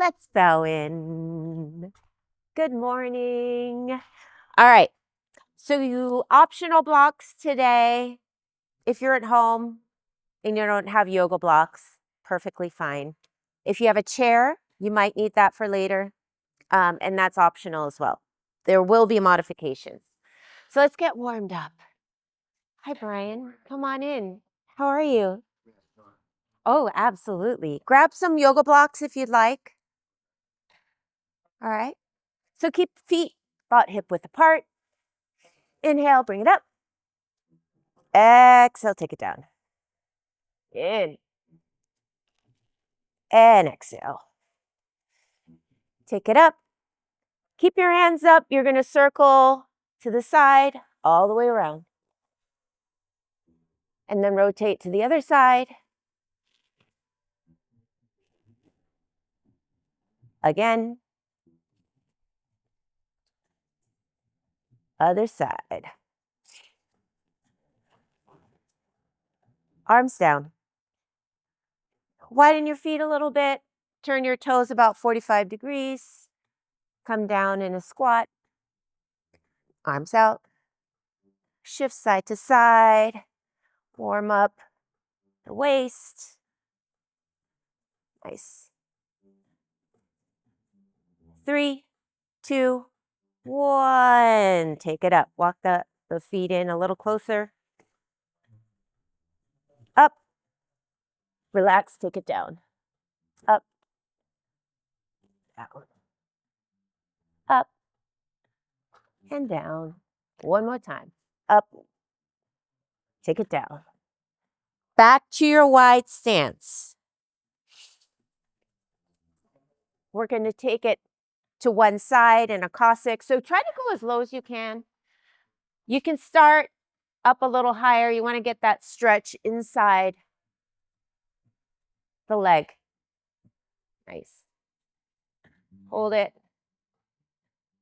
Let's bow in. Good morning. All right. So you optional blocks today. If you're at home and you don't have yoga blocks, perfectly fine. If you have a chair, you might need that for later. And that's optional as well. There will be modifications. So let's get warmed up. Hi, Brian. Come on in. How are you? Oh, absolutely. Grab some yoga blocks if you'd like. All right. So keep feet about hip width apart. Inhale, bring it up. Exhale, take it down. In. And exhale. Take it up. Keep your hands up. You're going to circle to the side all the way around. And then rotate to the other side. Again. Other side. Arms down. Widen your feet a little bit. Turn your toes about 45 degrees. Come down in a squat. Arms out. Shift side to side. Warm up the waist. Nice. 3, 2, 1. Take it up. Walk the feet in a little closer. Up. Relax. Take it down. Up. Down. Up. And down. One more time. Up. Take it down. Back to your wide stance. We're going to take it to one side in a Cossack. So try to go as low as you can. You can start up a little higher. You want to get that stretch inside the leg. Nice. Hold it.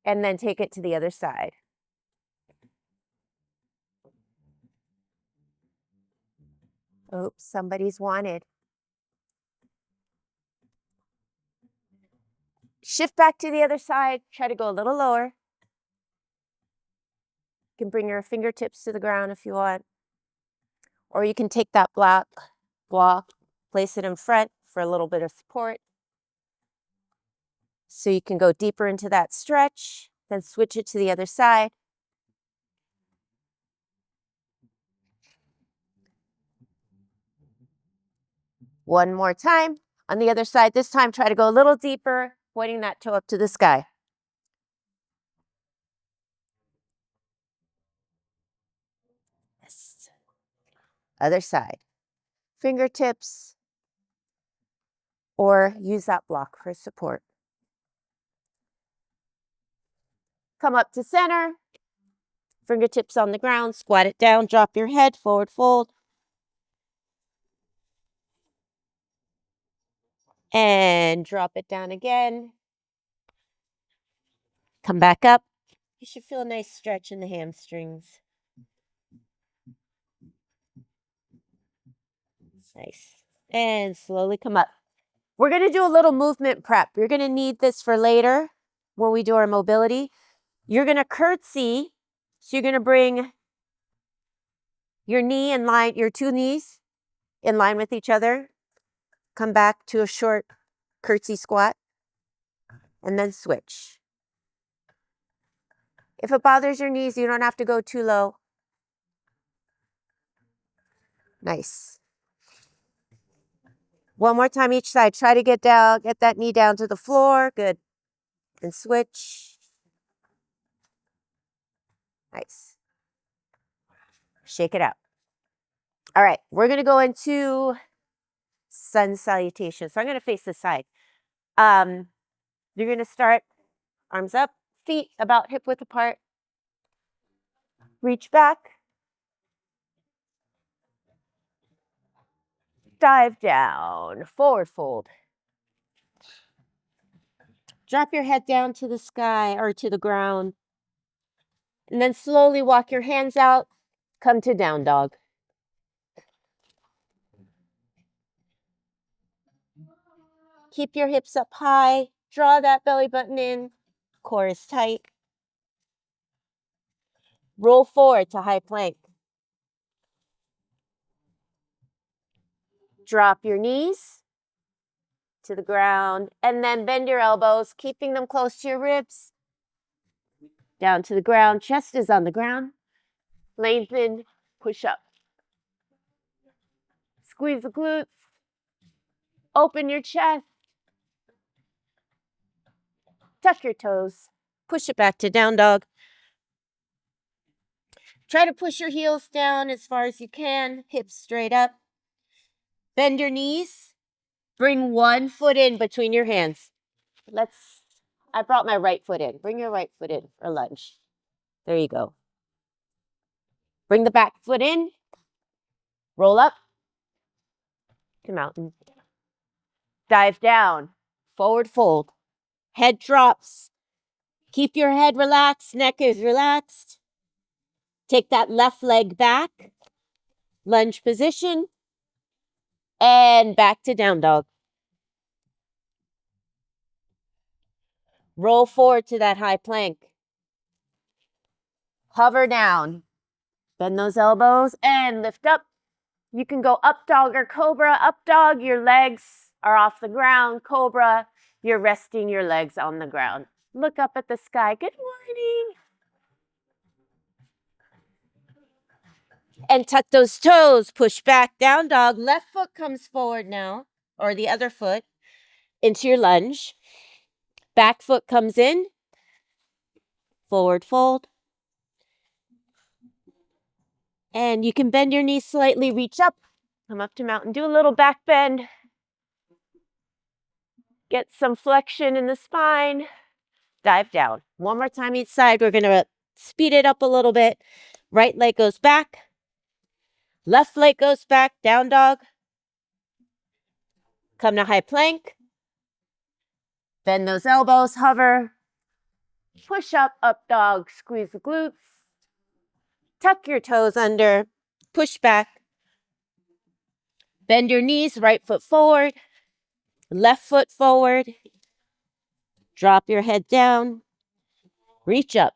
And then take it to the other side. Oops, somebody's wanted. Shift back to the other side. Try to go a little lower. You can bring your fingertips to the ground if you want. Or you can take that block, place it in front for a little bit of support. So you can go deeper into that stretch, then switch it to the other side. One more time. On the other side, this time try to go a little deeper, pointing that toe up to the sky. Yes. Other side. Fingertips, or use that block for support. Come up to center. Fingertips on the ground, squat it down, drop your head, forward fold. And drop it down again. Come back up. You should feel a nice stretch in the hamstrings. Nice. And slowly come up. We're going to do a little movement prep. You're going to need this for later when we do our mobility. You're going to curtsy. So you're going to bring your knee in line, your two knees in line with each other. Come back to a short curtsy squat. And then switch. If it bothers your knees, you don't have to go too low. Nice. One more time each side. Try to get down, get that knee down to the floor. Good. And switch. Nice. Shake it out. All right, we're going to go into sun salutation. So I'm going to face this side. You're going to start arms up, feet about hip width apart. Reach back. Dive down, forward fold. Drop your head down to the sky or to the ground. And then slowly walk your hands out. Come to down dog. Keep your hips up high. Draw that belly button in. Core is tight. Roll forward to high plank. Drop your knees to the ground and then bend your elbows, keeping them close to your ribs. Down to the ground. Chest is on the ground. Lengthen. Push up. Squeeze the glutes. Open your chest. Tuck your toes. Push it back to down dog. Try to push your heels down as far as you can. Hips straight up. Bend your knees. Bring one foot in between your hands. I brought my right foot in. Bring your right foot in for lunge. There you go. Bring the back foot in. Roll up to mountain. Dive down. Forward fold. Head drops. Keep your head relaxed. Neck is relaxed. Take that left leg back. Lunge position. And back to down dog. Roll forward to that high plank. Hover down. Bend those elbows and lift up. You can go up dog or cobra. Up dog, your legs are off the ground. Cobra, you're resting your legs on the ground. Look up at the sky. Good morning. And tuck those toes. Push back, down dog. Left foot comes forward now, or the other foot, into your lunge. Back foot comes in. Forward fold. And you can bend your knees slightly, reach up. Come up to mountain. Do a little back bend. Get some flexion in the spine. Dive down. One more time each side. We're going to speed it up a little bit. Right leg goes back. Left leg goes back. Down dog. Come to high plank. Bend those elbows. Hover. Push up, up dog. Squeeze the glutes. Tuck your toes under. Push back. Bend your knees. Right foot forward. Left foot forward. Drop your head down. Reach up.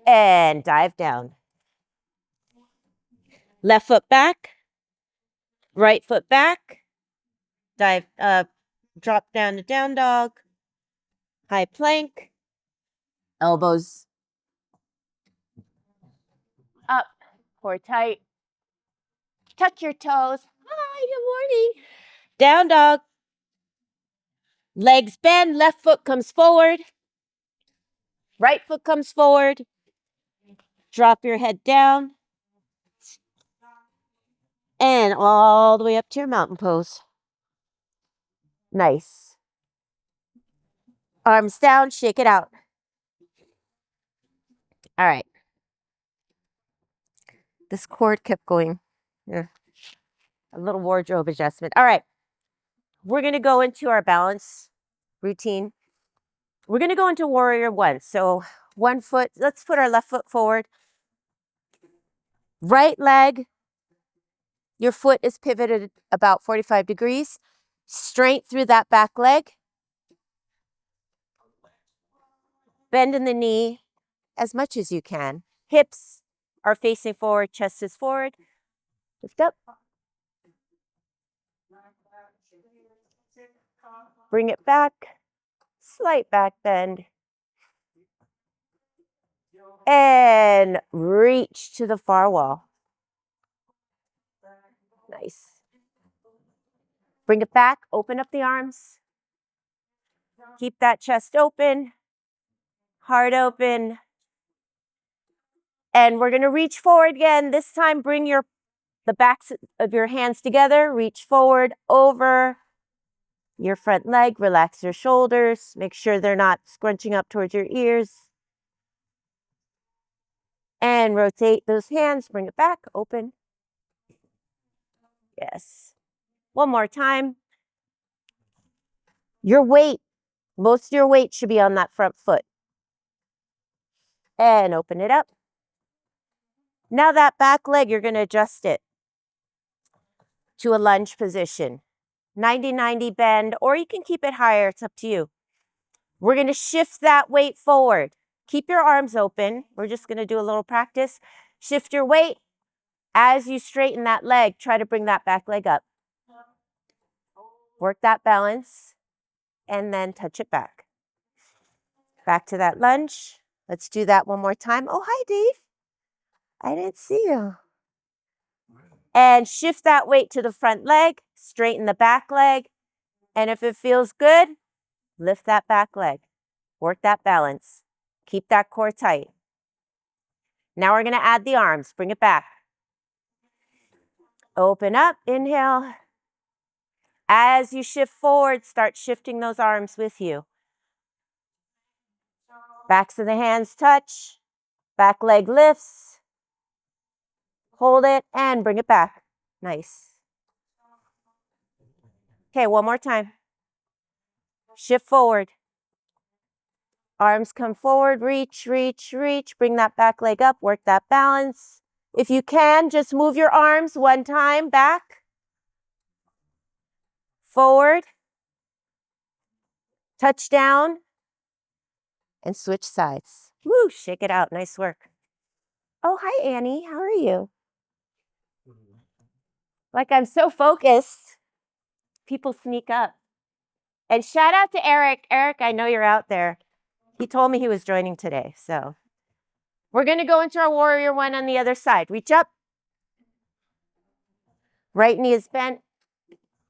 And dive down. Left foot back. Right foot back. Dive, drop down to down dog. High plank. Elbows up. Core tight. Tuck your toes. Hi, good morning. Down dog. Legs bend. Left foot comes forward. Right foot comes forward. Drop your head down. And all the way up to your mountain pose. Nice. Arms down. Shake it out. All right. This cord kept going. Yeah. A little wardrobe adjustment. All right. We're going to go into our balance routine. We're going to go into warrior one. So one foot, let's put our left foot forward. Right leg, your foot is pivoted about 45 degrees. Straight through that back leg. Bend in the knee as much as you can. Hips are facing forward, chest is forward. Lift up. Bring it back. Slight back bend. And reach to the far wall. Nice. Bring it back. Open up the arms. Keep that chest open. Heart open. And we're going to reach forward again. This time, bring the backs of your hands together. Reach forward over your front leg. Relax your shoulders. Make sure they're not scrunching up towards your ears. And rotate those hands. Bring it back. Open. Yes. One more time. Your weight, most of your weight should be on that front foot. And open it up. Now that back leg, you're going to adjust it. to a lunge position. 90-90 bend, or you can keep it higher. It's up to you. We're going to shift that weight forward. Keep your arms open. We're just going to do a little practice. Shift your weight. As you straighten that leg, try to bring that back leg up. Work that balance, and then touch it back. Back to that lunge. Let's do that one more time. Oh, hi, Dave. I didn't see you. And shift that weight to the front leg. Straighten the back leg. And if it feels good, lift that back leg. Work that balance. Keep that core tight. Now we're going to add the arms. Bring it back. Open up. Inhale. As you shift forward, start shifting those arms with you. Backs of the hands touch. Back leg lifts. Hold it and bring it back. Nice. Okay, one more time. Shift forward. Arms come forward. Reach, reach, reach. Bring that back leg up. Work that balance. If you can, just move your arms one time back. Forward. Touch down. And switch sides. Woo, shake it out. Nice work. Oh, hi, Annie. How are you? Like I'm so focused. People sneak up. And shout out to Eric. Eric, I know you're out there. He told me he was joining today. So we're going to go into our warrior one on the other side. Reach up. Right knee is bent,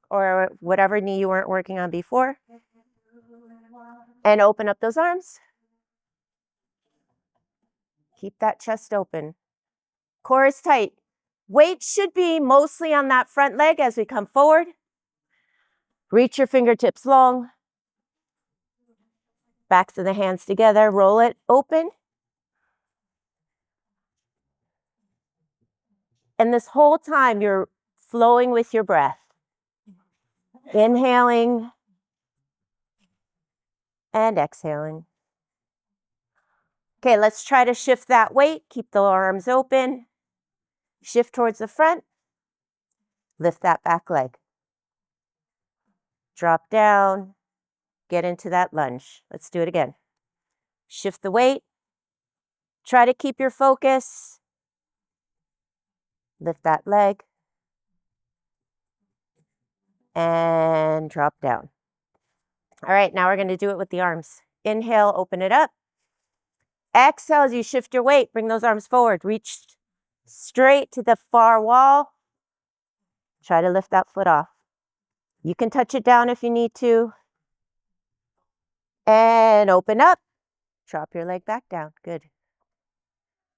or whatever knee you weren't working on before. And open up those arms. Keep that chest open. Core is tight. Weight should be mostly on that front leg as we come forward. Reach your fingertips long. Backs of the hands together. Roll it open. And this whole time you're flowing with your breath. Inhaling and exhaling. Okay, let's try to shift that weight. Keep the arms open. Shift towards the front. Lift that back leg. Drop down. Get into that lunge. Let's do it again. Shift the weight. Try to keep your focus. Lift that leg. And drop down. All right, now we're going to do it with the arms. Inhale, open it up. Exhale as you shift your weight. Bring those arms forward. Reach straight to the far wall. Try to lift that foot off. You can touch it down if you need to. And open up. Drop your leg back down. Good.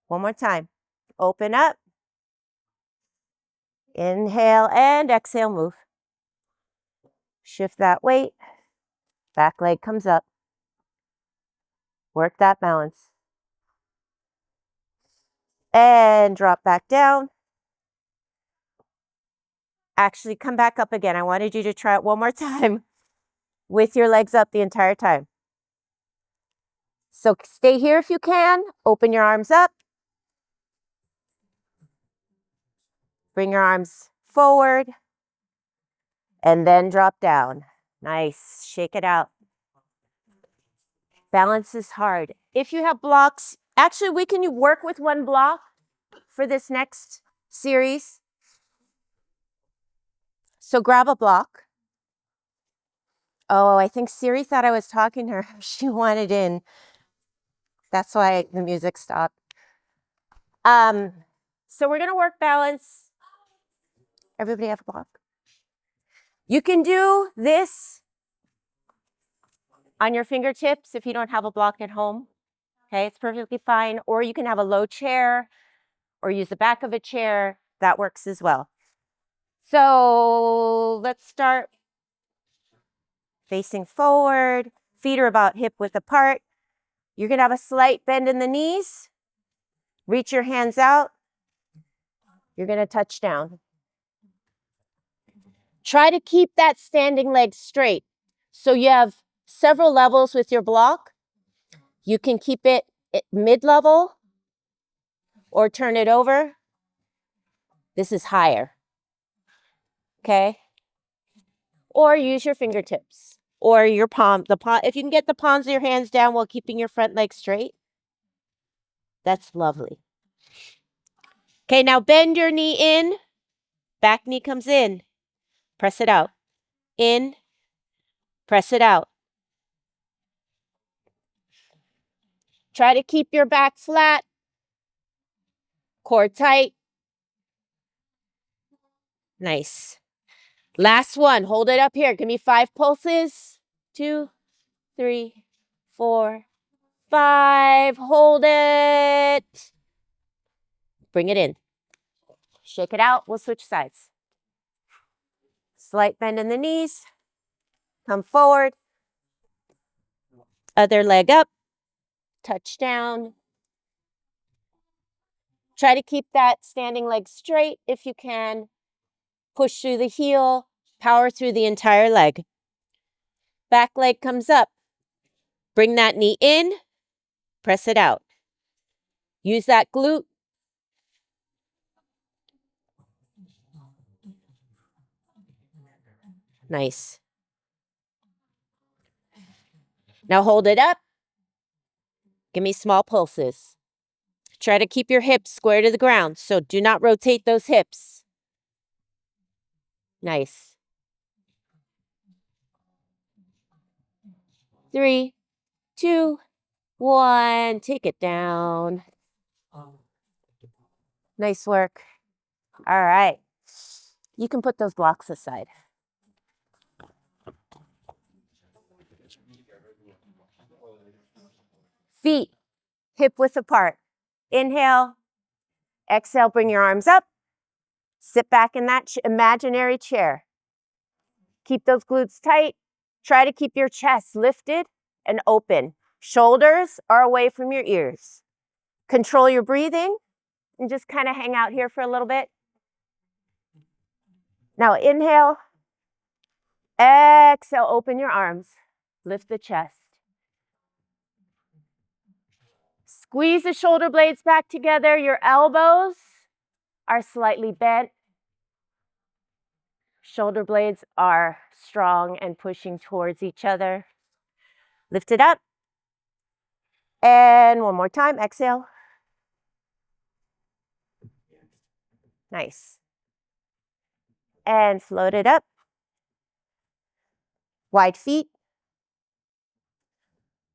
One more time. Open up. Inhale and exhale, move. Shift that weight. Back leg comes up. Work that balance. And drop back down. Actually, come back up again. I wanted you to try it one more time with your legs up the entire time. So stay here if you can. Open your arms up. Bring your arms forward. And then drop down. Nice. Shake it out. Balance is hard. If you have blocks, actually we can work with one block for this next series. So grab a block. Oh, I think Siri thought I was talking to her. She wanted in. That's why the music stopped. So we're going to work balance. Everybody have a block? You can do this on your fingertips if you don't have a block at home. Okay, it's perfectly fine. Or you can have a low chair or use the back of a chair. That works as well. So let's start facing forward. Feet are about hip width apart. You're going to have a slight bend in the knees. Reach your hands out. You're going to touch down. Try to keep that standing leg straight. So you have several levels with your block. You can keep it at mid-level or turn it over. This is higher. okay? Or use your fingertips or your palm. If you can get the palms of your hands down while keeping your front leg straight, that's lovely. Okay, now bend your knee in. Back knee comes in. Press it out. In. Press it out. Try to keep your back flat. Core tight. Nice. Last one. Hold it up here. Give me 5 pulses. 2, 3, 4, 5. Hold it. Bring it in. Shake it out. We'll switch sides. Slight bend in the knees. Come forward. Other leg up. Touch down. Try to keep that standing leg straight if you can. Push through the heel. Power through the entire leg. Back leg comes up. Bring that knee in. Press it out. Use that glute. Nice. Now hold it up. Give me small pulses. Try to keep your hips square to the ground, so do not rotate those hips. Nice. 3, 2, 1. Take it down. Nice work. All right. You can put those blocks aside. Feet hip width apart. Inhale. Exhale, bring your arms up. Sit back in that imaginary chair. Keep those glutes tight. Try to keep your chest lifted and open. Shoulders are away from your ears. Control your breathing and just kind of hang out here for a little bit. Now inhale. Exhale, open your arms. Lift the chest. Squeeze the shoulder blades back together. Your elbows are slightly bent. Shoulder blades are strong and pushing towards each other. Lift it up. And one more time, exhale. Nice. And float it up. Wide feet.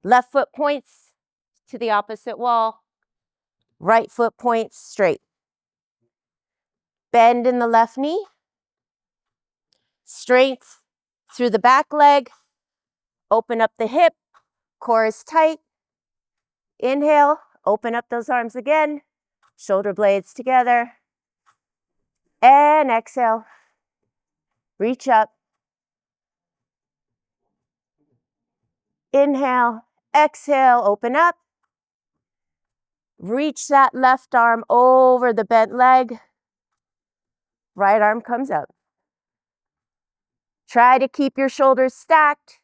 Left foot points to the opposite wall. Right foot points straight. Bend in the left knee. Strength through the back leg. Open up the hip. Core is tight. Inhale. Open up those arms again. Shoulder blades together. And exhale. Reach up. Inhale. Exhale. Open up. Reach that left arm over the bent leg. Right arm comes up. Try to keep your shoulders stacked.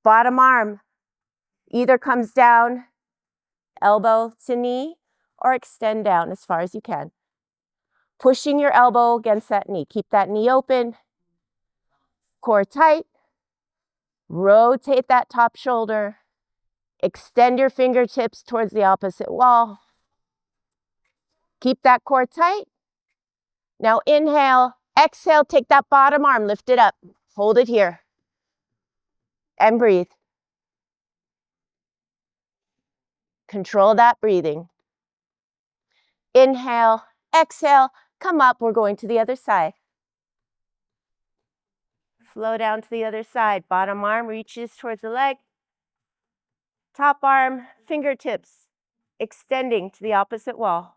Bottom arm either comes down, elbow to knee, or extend down as far as you can. Pushing your elbow against that knee. Keep that knee open. Core tight. Rotate that top shoulder. Extend your fingertips towards the opposite wall. Keep that core tight. Now inhale. Exhale, take that bottom arm, lift it up. Hold it here. And breathe. Control that breathing. Inhale, exhale, come up. We're going to the other side. Flow down to the other side. Bottom arm reaches towards the leg. Top arm, fingertips, extending to the opposite wall.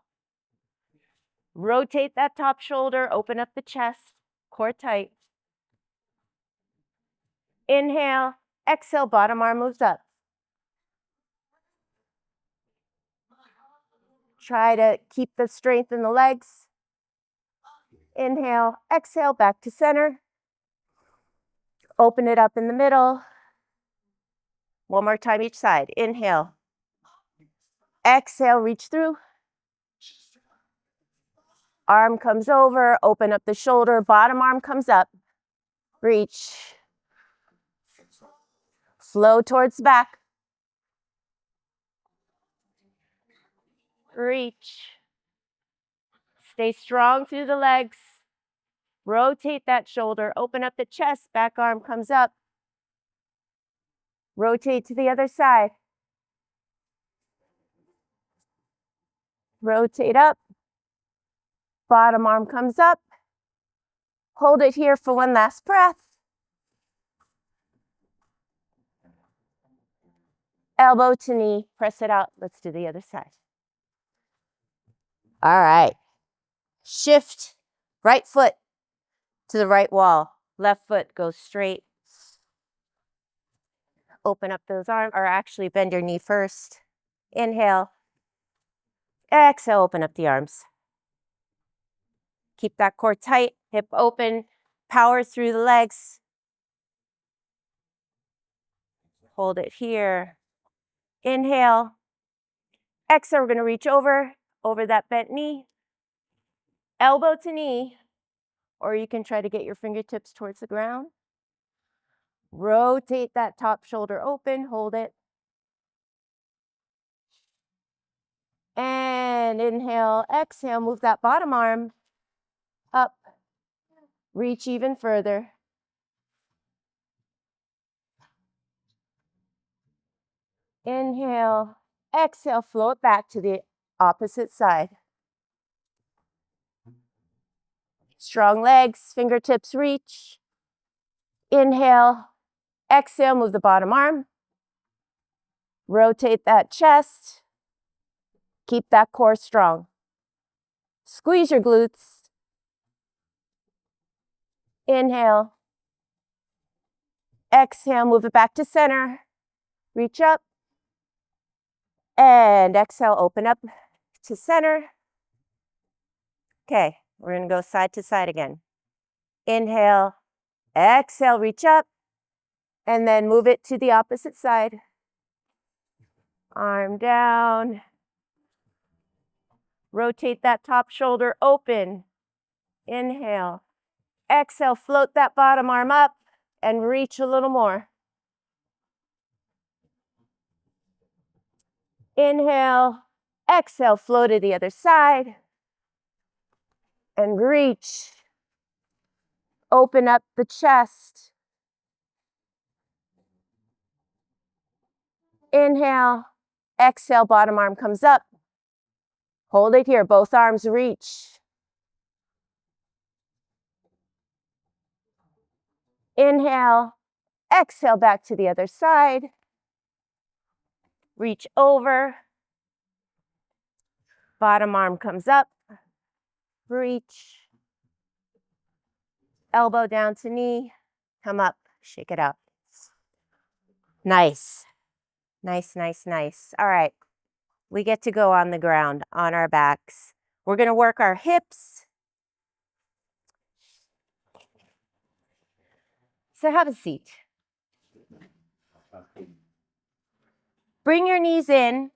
Rotate that top shoulder, open up the chest, core tight. Inhale, exhale, bottom arm moves up. Try to keep the strength in the legs. Inhale, exhale, back to center. Open it up in the middle. One more time each side. Inhale. Exhale, reach through. Arm comes over, open up the shoulder, bottom arm comes up. Reach. Flow towards the back. Reach. Stay strong through the legs. Rotate that shoulder, open up the chest, back arm comes up. Rotate to the other side. Rotate up. Bottom arm comes up. Hold it here for one last breath. Elbow to knee, press it out. Let's do the other side. All right. Shift right foot to the right wall. Left foot goes straight. Open up those arms, or actually bend your knee first. Inhale. Exhale, open up the arms. Keep that core tight, hip open, power through the legs. Hold it here. Inhale. Exhale, we're going to reach over that bent knee. Elbow to knee, or you can try to get your fingertips towards the ground. Rotate that top shoulder open, hold it. And inhale, exhale, move that bottom arm up. Reach even further. Inhale, exhale, float back to the opposite side. Strong legs, fingertips reach. Inhale, exhale, move the bottom arm. Rotate that chest. Keep that core strong. Squeeze your glutes. Inhale. Exhale, move it back to center. Reach up. And exhale, open up to center. Okay, we're going to go side to side again. Inhale. Exhale, reach up. And then move it to the opposite side. Arm down. Rotate that top shoulder open. Inhale. Exhale, float that bottom arm up and reach a little more. Inhale. Exhale, flow to the other side. And reach. Open up the chest. Inhale. Exhale, bottom arm comes up. Hold it here, both arms reach. Inhale. Exhale, back to the other side. Reach over. Bottom arm comes up. Reach. Elbow down to knee. Come up, shake it out. Nice. Nice, nice, nice. All right. We get to go on the ground, on our backs. We're going to work our hips. So have a seat. Bring your knees in.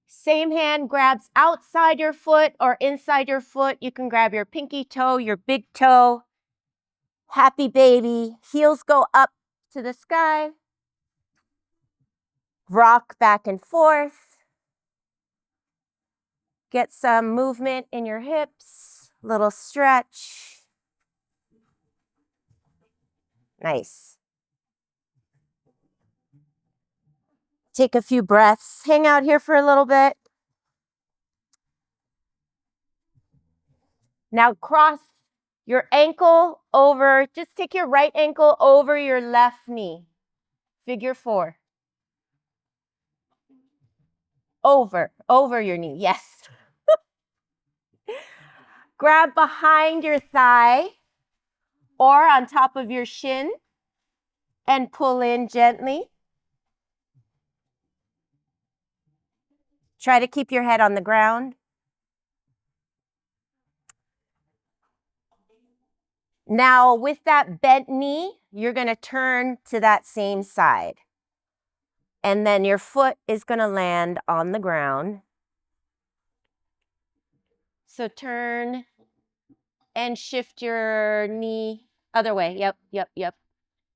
Same hand grabs outside your foot or inside your foot. You can grab your pinky toe, your big toe. Happy baby. Heels go up to the sky. Rock back and forth. Get some movement in your hips. Little stretch. Nice. Take a few breaths. Hang out here for a little bit. Now cross your ankle over. Just take your right ankle over your left knee. Figure 4. Over your knee. Yes. Grab behind your thigh or on top of your shin and pull in gently. Try to keep your head on the ground. Now, with that bent knee, you're going to turn to that same side. And then your foot is going to land on the ground. So turn and shift your knee other way. Yep, yep, yep.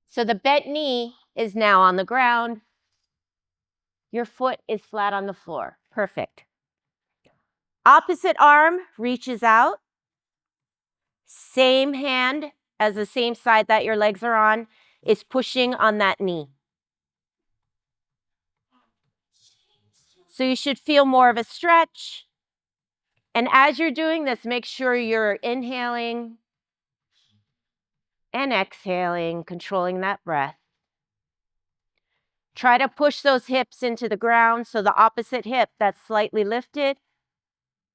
So the bent knee is now on the ground. Your foot is flat on the floor. Perfect. Opposite arm reaches out. Same hand as the same side that your legs are on is pushing on that knee. So you should feel more of a stretch. And as you're doing this, make sure you're inhaling and exhaling, controlling that breath. Try to push those hips into the ground. So the opposite hip that's slightly lifted,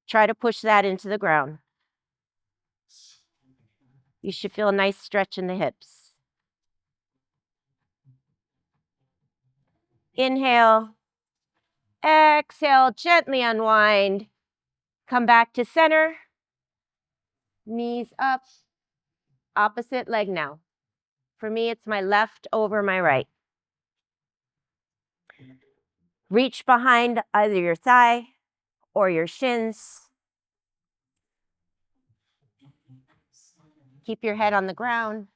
try to push that into the ground. You should feel a nice stretch in the hips. Inhale, exhale, gently unwind. Come back to center. Knees up. Opposite leg now. For me, it's my left over my right. Reach behind either your thigh or your shins. Keep your head on the ground.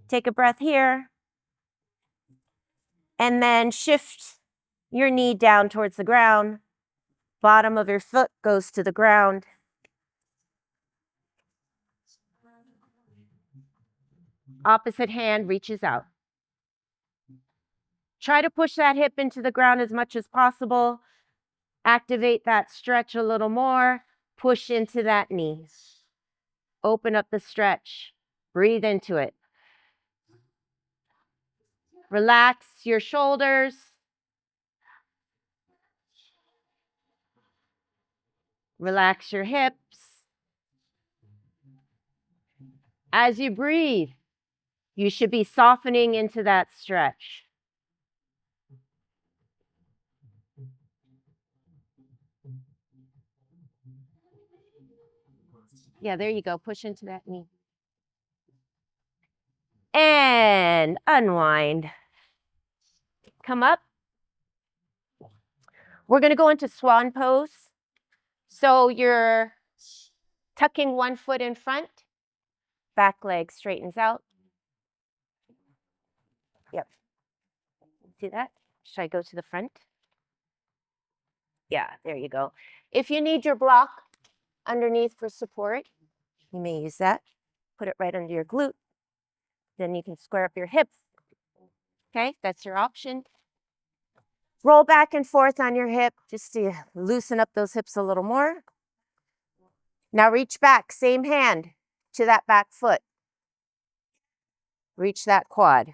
Take a breath here. And then shift your knee down towards the ground. Bottom of your foot goes to the ground. Opposite hand reaches out. Try to push that hip into the ground as much as possible. Activate that stretch a little more. Push into that knee. Open up the stretch. Breathe into it. Relax your shoulders. Relax your hips. As you breathe, you should be softening into that stretch. Yeah, there you go. Push into that knee. And unwind. Come up. We're going to go into swan pose. So you're tucking one foot in front. Back leg straightens out. Yep. See that? Should I go to the front? Yeah, there you go. If you need your block underneath for support, you may use that. Put it right under your glute. Then you can square up your hip. Okay, that's your option. Roll back and forth on your hip just to loosen up those hips a little more. Now reach back, same hand to that back foot. Reach that quad.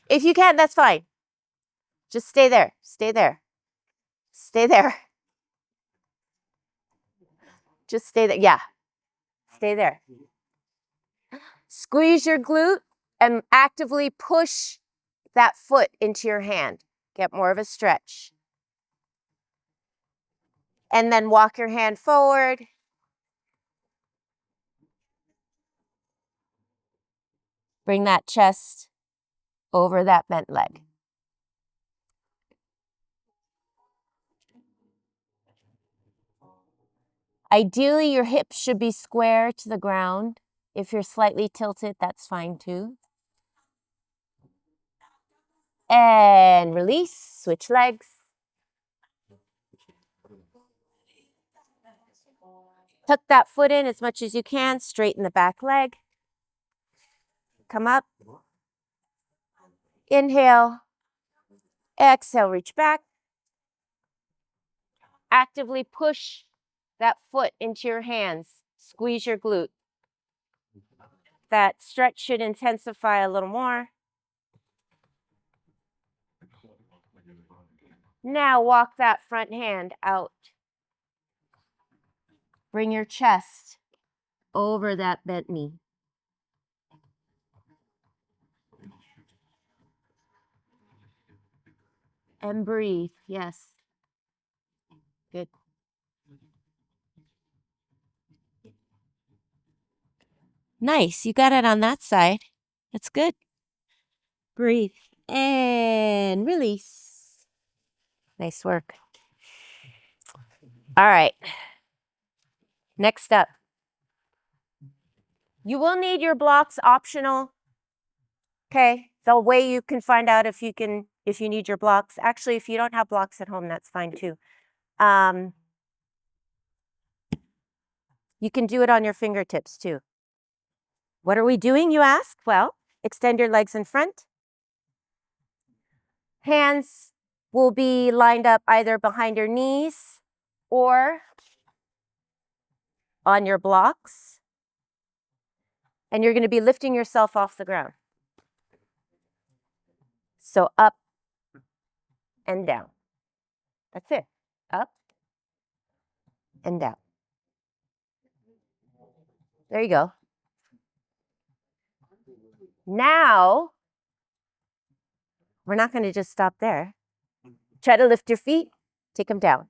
If you can, that's fine. Just stay there, stay there, stay there. Just stay there, yeah, stay there. Squeeze your glute and actively push that foot into your hand. Get more of a stretch. And then walk your hand forward. Bring that chest over that bent leg. Ideally, your hips should be square to the ground. If you're slightly tilted, that's fine too. And release, switch legs. Tuck that foot in as much as you can, straighten the back leg. Come up. Inhale. Exhale, reach back. Actively push that foot into your hands. Squeeze your glute. That stretch should intensify a little more. Now walk that front hand out. Bring your chest over that bent knee. And breathe, yes. Good. Nice. You got it on that side. That's good. Breathe and release. Nice work. All right. Next up. You will need your blocks optional. Okay. The way you can find out if you need your blocks. Actually, if you don't have blocks at home, that's fine too. You can do it on your fingertips too. What are we doing, you ask? Well, extend your legs in front. Hands will be lined up either behind your knees or on your blocks. And you're going to be lifting yourself off the ground. So up and down. That's it. Up and down. There you go. Now, we're not going to just stop there. Try to lift your feet, take them down.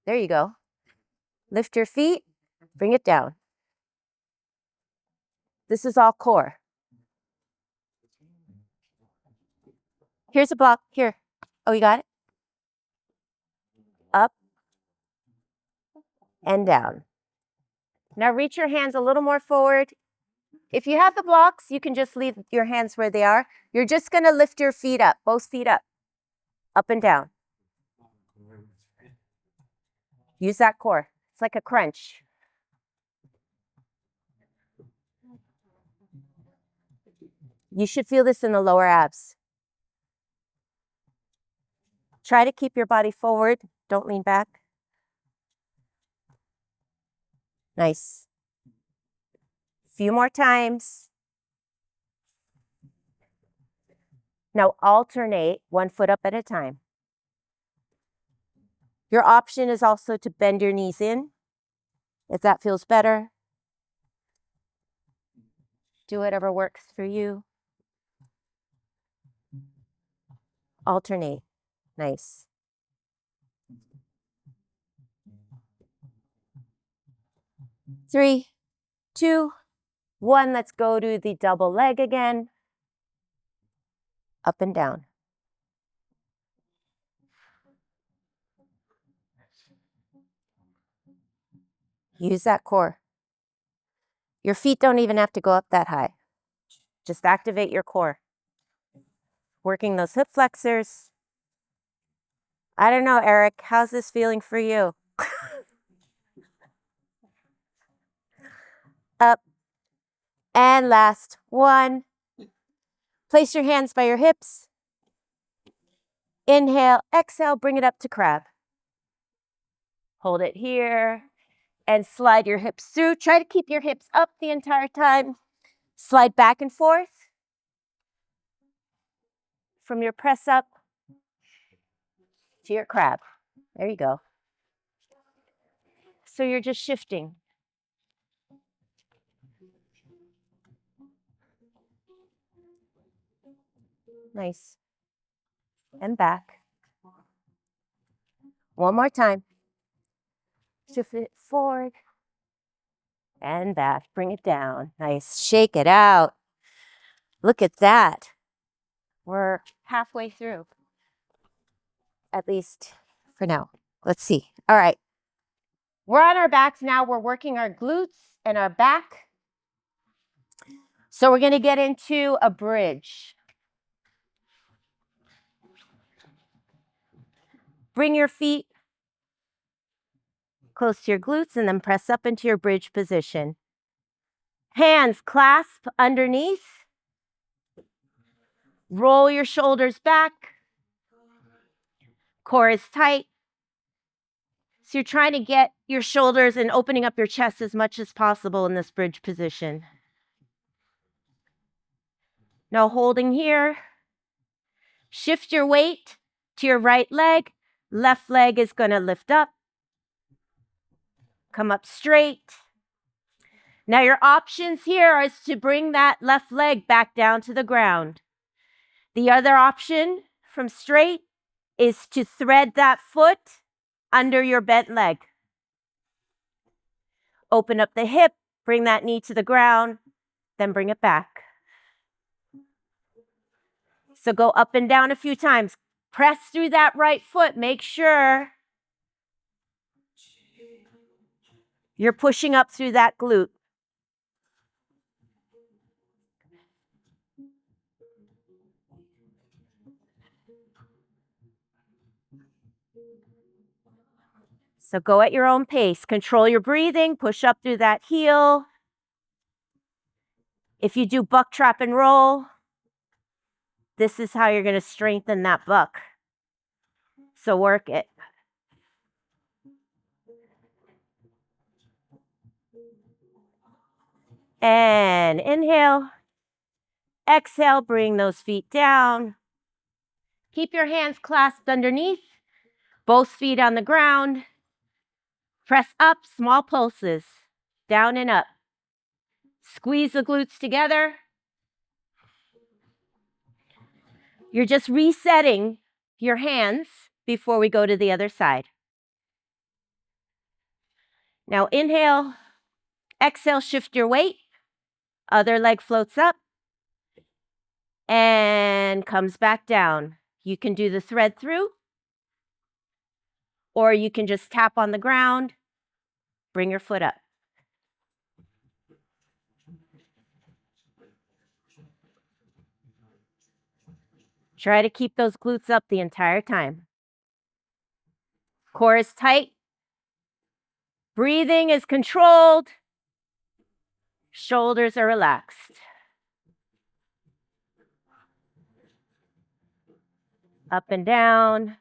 There you go. Lift your feet, bring it down. This is all core. Here's a block. Here. Oh, you got it? Up and down. Now reach your hands a little more forward. If you have the blocks, you can just leave your hands where they are. You're just going to lift your feet up, both feet up and down. Use that core. It's like a crunch. You should feel this in the lower abs. Try to keep your body forward. Don't lean back. Nice. Few more times. Now alternate 1 foot up at a time. Your option is also to bend your knees in, if that feels better. Do whatever works for you. Alternate. Nice. Three, two, one. Let's go to the double leg again. Up and down. Use that core. Your feet don't even have to go up that high. Just activate your core. Working those hip flexors. I don't know, Eric, how's this feeling for you? Up. And last one. Place your hands by your hips. Inhale, exhale, bring it up to crab. Hold it here and slide your hips through. Try to keep your hips up the entire time. Slide back and forth from your press up to your crab. There you go. So you're just shifting. Nice. And back. One more time. Shift it forward and back. Bring it down. Nice. Shake it out. Look at that. We're halfway through. At least for now. Let's see. All right. We're on our backs now. We're working our glutes and our back. So we're going to get into a bridge. Bring your feet close to your glutes and then press up into your bridge position. Hands clasp underneath. Roll your shoulders back. Core is tight. So you're trying to get your shoulders and opening up your chest as much as possible in this bridge position. Now holding here. Shift your weight to your right leg. Left leg is going to lift up. Come up straight. Now your options here is to bring that left leg back down to the ground. The other option from straight is to thread that foot under your bent leg. Open up the hip, bring that knee to the ground, then bring it back. So go up and down a few times. Press through that right foot. Make sure you're pushing up through that glute. So go at your own pace. Control your breathing. Push up through that heel. If you do buck, trap, and roll, this is how you're going to strengthen that buck. So work it. And inhale. Exhale, bring those feet down. Keep your hands clasped underneath. Both feet on the ground. Press up, small pulses. Down and up. Squeeze the glutes together. You're just resetting your hands before we go to the other side. Now inhale. Exhale, shift your weight. Other leg floats up and comes back down. You can do the thread through, or you can just tap on the ground. Bring your foot up. Try to keep those glutes up the entire time. Core is tight. Breathing is controlled. Shoulders are relaxed. Up and down.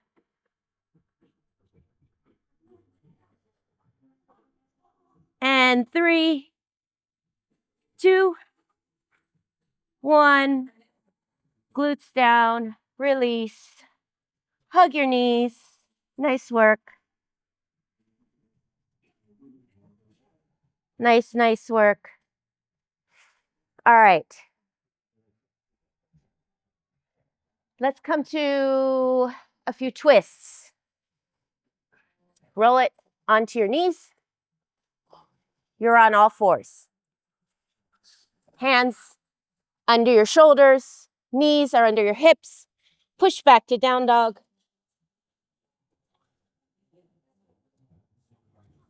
And 3, 2, 1. Glutes down. Release. Hug your knees. Nice work. Nice work. All right. Let's come to a few twists. Roll it onto your knees. You're on all fours. Hands under your shoulders. Knees are under your hips. Push back to down dog.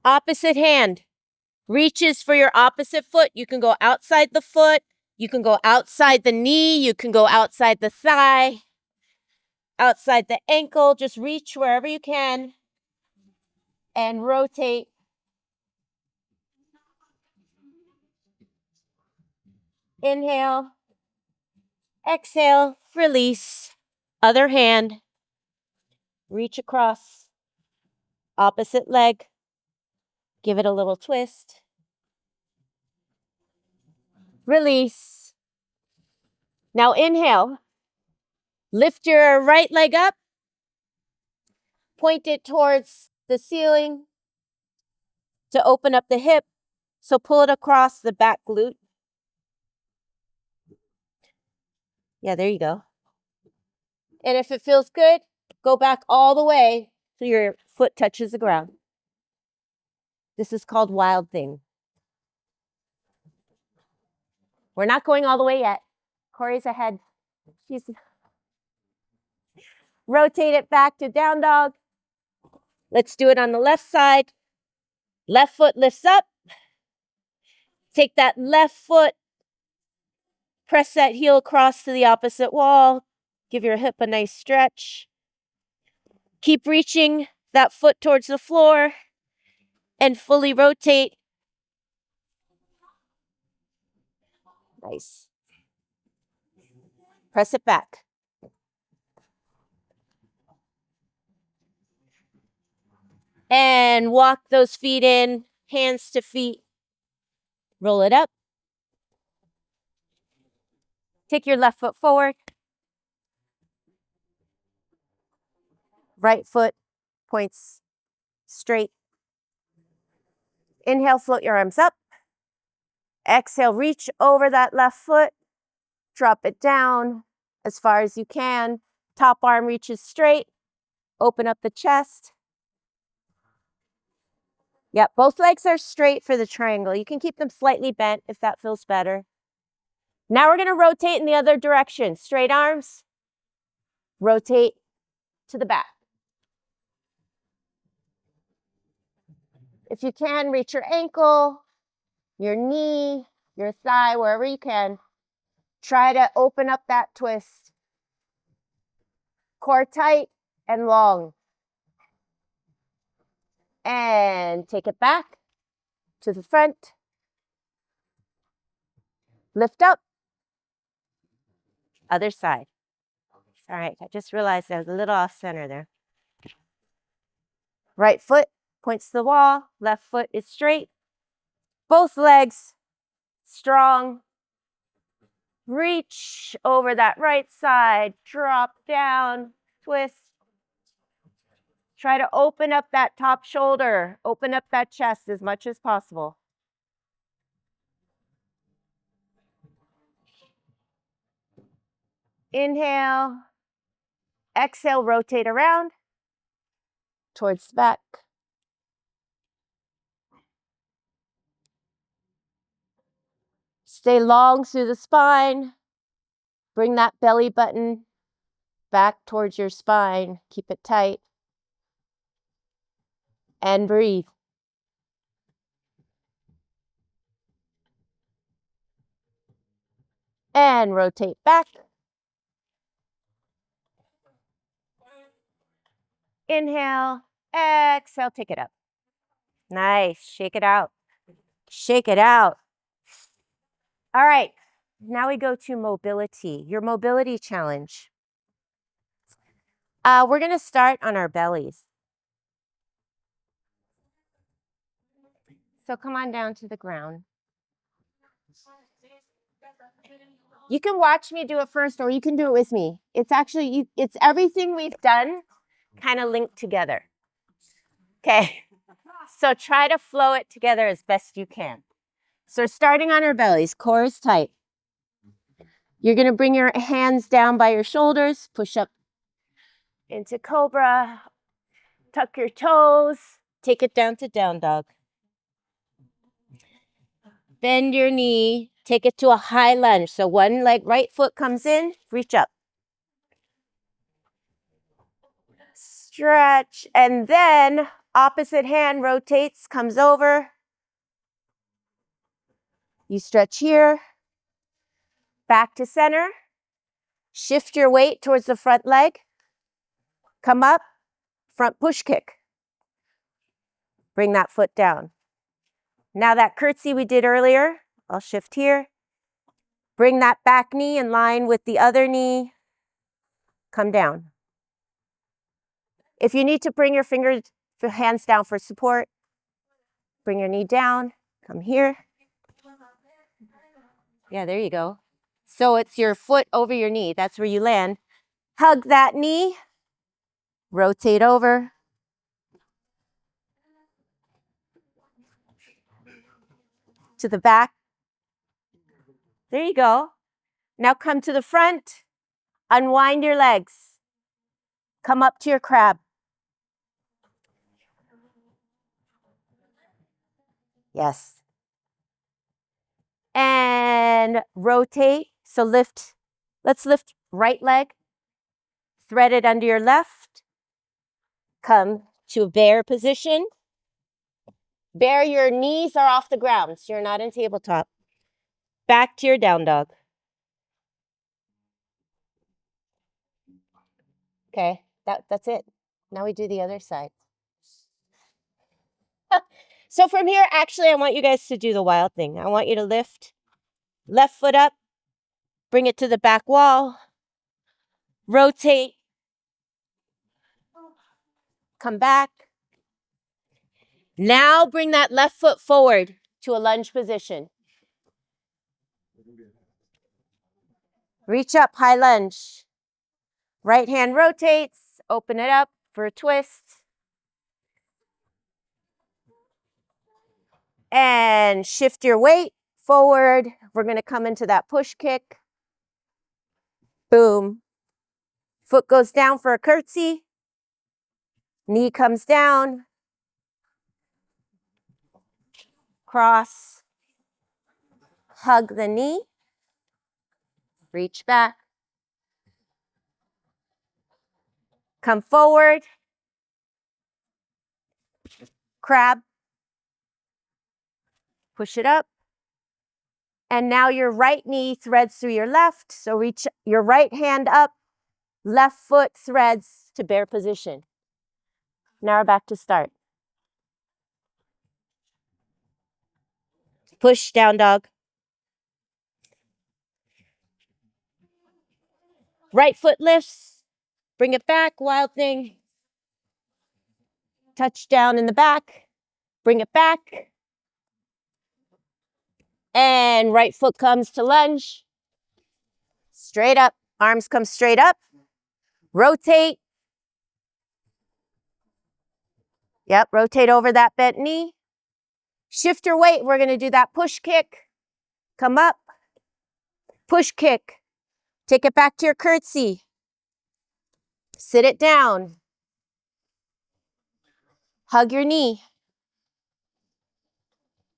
Opposite hand reaches for your opposite foot. You can go outside the foot. You can go outside the knee. You can go outside the thigh, outside the ankle. Just reach wherever you can and rotate. Inhale. Exhale. Release. Other hand. Reach across. Opposite leg. Give it a little twist. Release. Now inhale. Lift your right leg up. Point it towards the ceiling to open up the hip. So pull it across the back glute. Yeah, there you go. And if it feels good, go back all the way so your foot touches the ground. This is called wild thing. We're not going all the way yet. Corey's ahead. Rotate it back to down dog. Let's do it on the left side. Left foot lifts up. Take that left foot. Press that heel across to the opposite wall. Give your hip a nice stretch. Keep reaching that foot towards the floor and fully rotate. Nice. Press it back. And walk those feet in, hands to feet. Roll it up. Take your left foot forward. Right foot points straight. Inhale, float your arms up. Exhale, reach over that left foot. Drop it down as far as you can. Top arm reaches straight. Open up the chest. Yep, both legs are straight for the triangle. You can keep them slightly bent if that feels better. Now we're going to rotate in the other direction. Straight arms, rotate to the back. If you can, reach your ankle, your knee, your thigh, wherever you can. Try to open up that twist. Core tight and long. And take it back to the front. Lift up. Other side. All right, I just realized I was a little off center there. Right foot points to the wall. Left foot is straight. Both legs strong. Reach over that right side. Drop down. Twist. Try to open up that top shoulder. Open up that chest as much as possible. Inhale. Exhale, rotate around towards the back. Stay long through the spine. Bring that belly button back towards your spine. Keep it tight. And breathe. And rotate back. Inhale, exhale, take it up. Nice, shake it out. Shake it out. All right, now we go to mobility, your mobility challenge. We're gonna start on our bellies. So come on down to the ground. You can watch me do it first, or you can do it with me. It's actually, it's everything we've done kind of linked together. Okay, so try to flow it together as best you can. So starting on our bellies, core is tight. You're gonna bring your hands down by your shoulders, push up into cobra, tuck your toes, take it down to down dog. Bend your knee, take it to a high lunge. So one leg, right foot comes in, reach up. Stretch, and then opposite hand rotates, comes over. You stretch here, back to center. Shift your weight towards the front leg. Come up, front push kick. Bring that foot down. Now that curtsy we did earlier, I'll shift here. Bring that back knee in line with the other knee. Come down. If you need to bring your hands down for support, bring your knee down. Come here. Yeah, there you go. So it's your foot over your knee. That's where you land. Hug that knee. Rotate over. To the back. There you go. Now come to the front. Unwind your legs. Come up to your crab. Yes. And rotate. So lift. Let's lift right leg. Thread it under your left. Come to a bear position. Bear, your knees are off the ground, so you're not in tabletop. Back to your down dog. Okay, that's it. Now we do the other side. So from here, actually, I want you guys to do the wild thing. I want you to lift left foot up, bring it to the back wall, rotate, come back. Now bring that left foot forward to a lunge position. Reach up, high lunge. Right hand rotates, open it up for a twist. And shift your weight forward. We're going to come into that push kick. Boom. Foot goes down for a curtsy. Knee comes down. Cross. Hug the knee. Reach back. Come forward. Crab. Push it up. And now your right knee threads through your left. So reach your right hand up. Left foot threads to bear position. Now we're back to start. Push, down dog. Right foot lifts. Bring it back, wild thing. Touch down in the back. Bring it back. And right foot comes to lunge. Straight up. Arms come straight up. Rotate. Yep, rotate over that bent knee. Shift your weight. We're going to do that push kick. Come up. Push kick. Take it back to your curtsy. Sit it down. Hug your knee.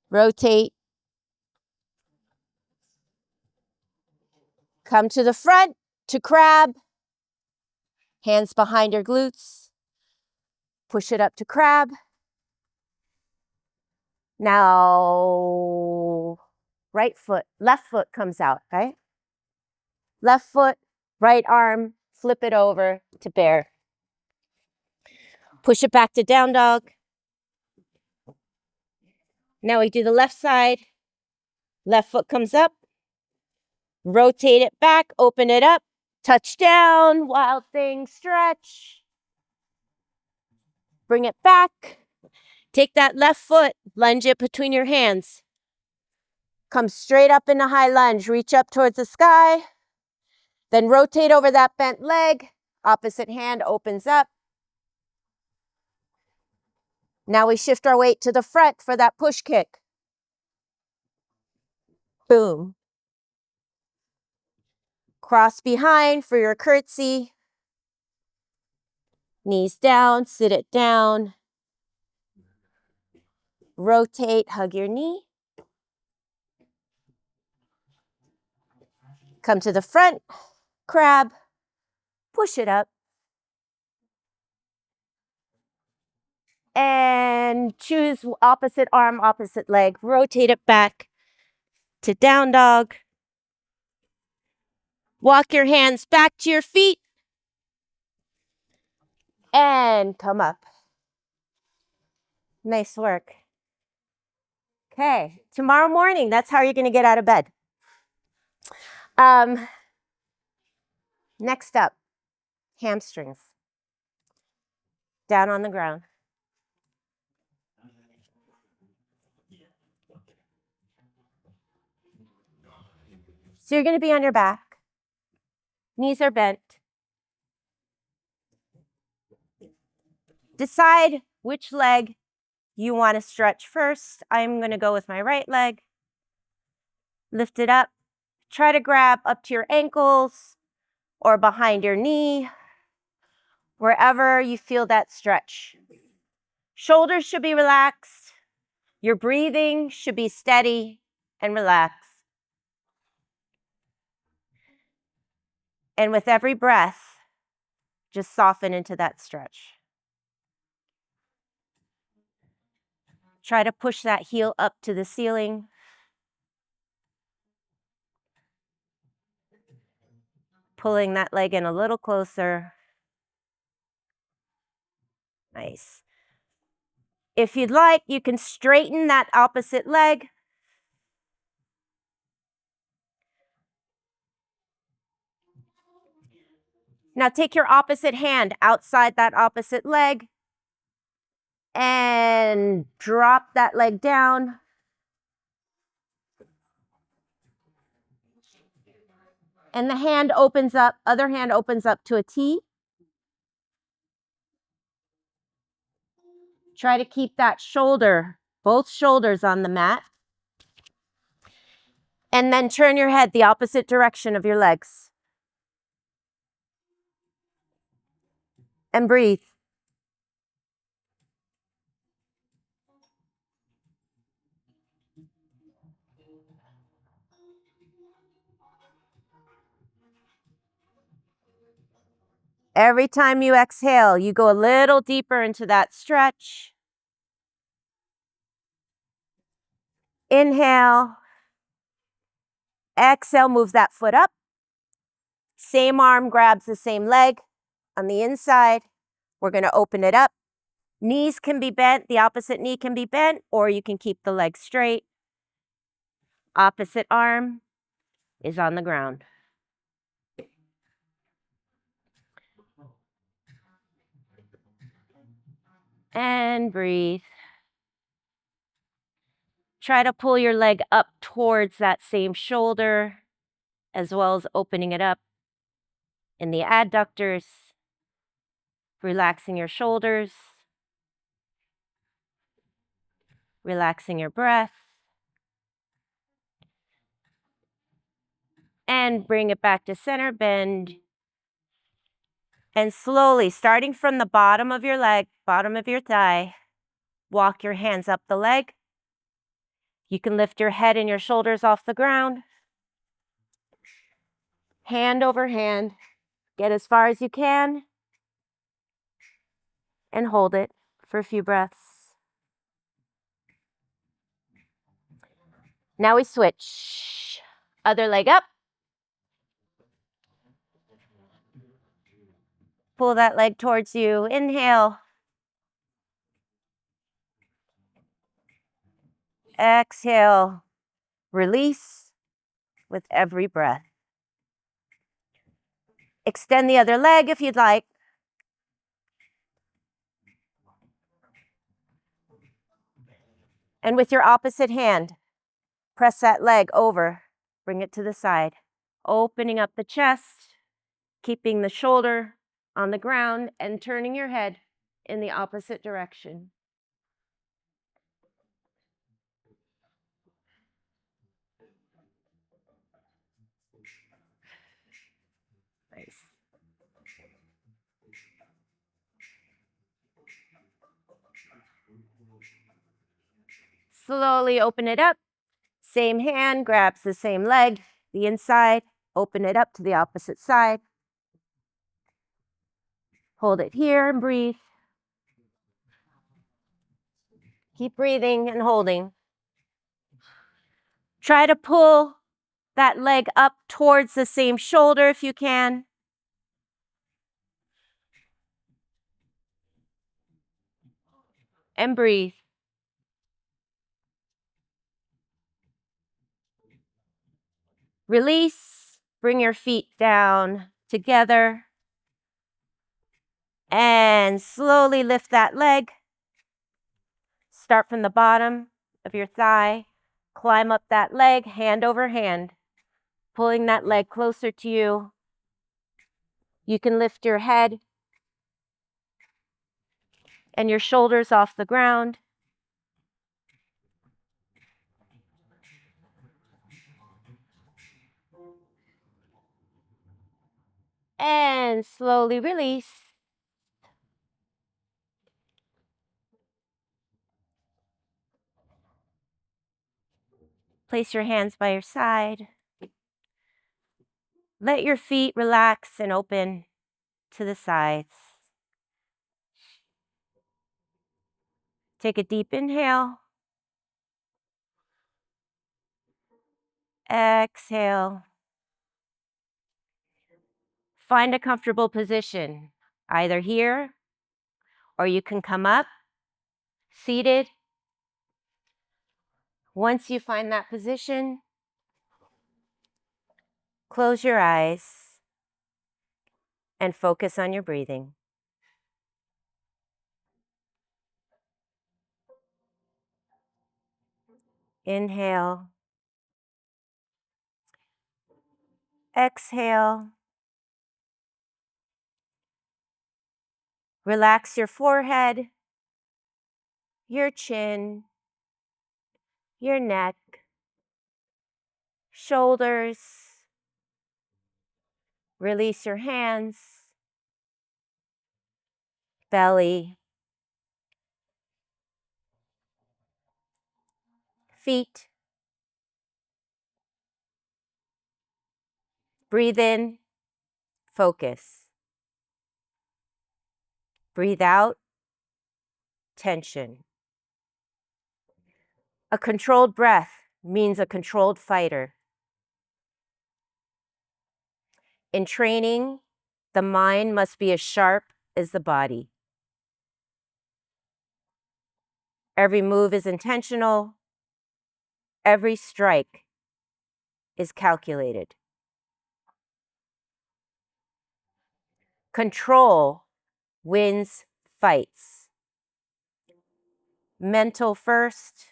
Rotate. Come to the front to crab. Hands behind your glutes. Push it up to crab. Now, left foot comes out, right? Left foot, right arm, flip it over to bear. Push it back to down dog. Now we do the left side. Left foot comes up. Rotate it back, open it up. Touch down, wild thing, stretch. Bring it back. Take that left foot, lunge it between your hands. Come straight up in a high lunge. Reach up towards the sky. Then rotate over that bent leg. Opposite hand opens up. Now we shift our weight to the front for that push kick. Boom. Cross behind for your curtsy. Knees down, sit it down. Rotate, hug your knee. Come to the front, crab, push it up. And choose opposite arm, opposite leg. Rotate it back to down dog. Walk your hands back to your feet. And come up. Nice work. Okay, tomorrow morning, that's how you're going to get out of bed. Next up, hamstrings. Down on the ground. So you're going to be on your back. Knees are bent. Decide which leg you want to stretch first. I'm going to go with my right leg. Lift it up. Try to grab up to your ankles or behind your knee, wherever you feel that stretch. Shoulders should be relaxed. Your breathing should be steady and relaxed. And with every breath, just soften into that stretch. Try to push that heel up to the ceiling. Pulling that leg in a little closer. Nice. If you'd like, you can straighten that opposite leg. Now take your opposite hand outside that opposite leg and drop that leg down. And the hand opens up, other hand opens up to a T. Try to keep that shoulder, both shoulders on the mat. And then turn your head the opposite direction of your legs. And breathe. Every time you exhale, you go a little deeper into that stretch. Inhale. Exhale, move that foot up. Same arm grabs the same leg on the inside. We're going to open it up. Knees can be bent. The opposite knee can be bent, or you can keep the leg straight. Opposite arm is on the ground. And breathe. Try to pull your leg up towards that same shoulder, as well as opening it up in the adductors, relaxing your shoulders, relaxing your breath, and bring it back to center, bend, and slowly, starting from the bottom of your leg, bottom of your thigh, walk your hands up the leg. You can lift your head and your shoulders off the ground. Hand over hand. Get as far as you can. And hold it for a few breaths. Now we switch. Other leg up. Pull that leg towards you. Inhale. Exhale. Release with every breath. Extend the other leg if you'd like. And with your opposite hand, press that leg over. Bring it to the side. Opening up the chest, keeping the shoulder on the ground, and turning your head in the opposite direction. Nice. Slowly open it up. Same hand grabs the same leg, the inside. Open it up to the opposite side. Hold it here and breathe. Keep breathing and holding. Try to pull that leg up towards the same shoulder if you can. And breathe. Release. Bring your feet down together. And slowly lift that leg. Start from the bottom of your thigh. Climb up that leg, hand over hand. Pulling that leg closer to you. You can lift your head and your shoulders off the ground. And slowly release. Place your hands by your side. Let your feet relax and open to the sides. Take a deep inhale. Exhale. Find a comfortable position, either here or you can come up, seated. Once you find that position, close your eyes and focus on your breathing. Inhale. Exhale. Relax your forehead, your chin, your neck, shoulders. Release your hands, belly, feet. Breathe in, focus. Breathe out, tension. A controlled breath means a controlled fighter. In training, the mind must be as sharp as the body. Every move is intentional. Every strike is calculated. Control wins fights. Mental first,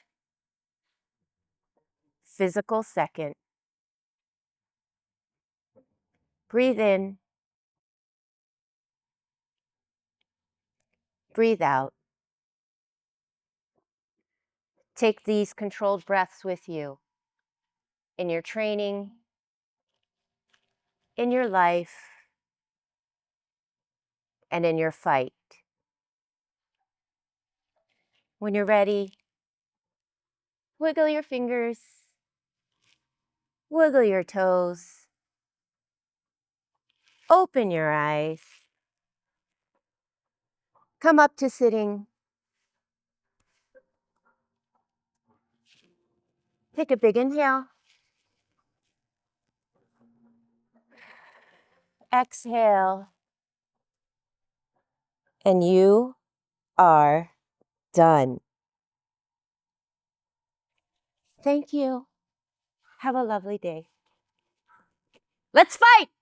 physical second. Breathe in. Breathe out. Take these controlled breaths with you in your training, in your life, and in your fight. When you're ready, wiggle your fingers, wiggle your toes, open your eyes, come up to sitting. Take a big inhale. Exhale. And you are done. Thank you. Have a lovely day. Let's fight!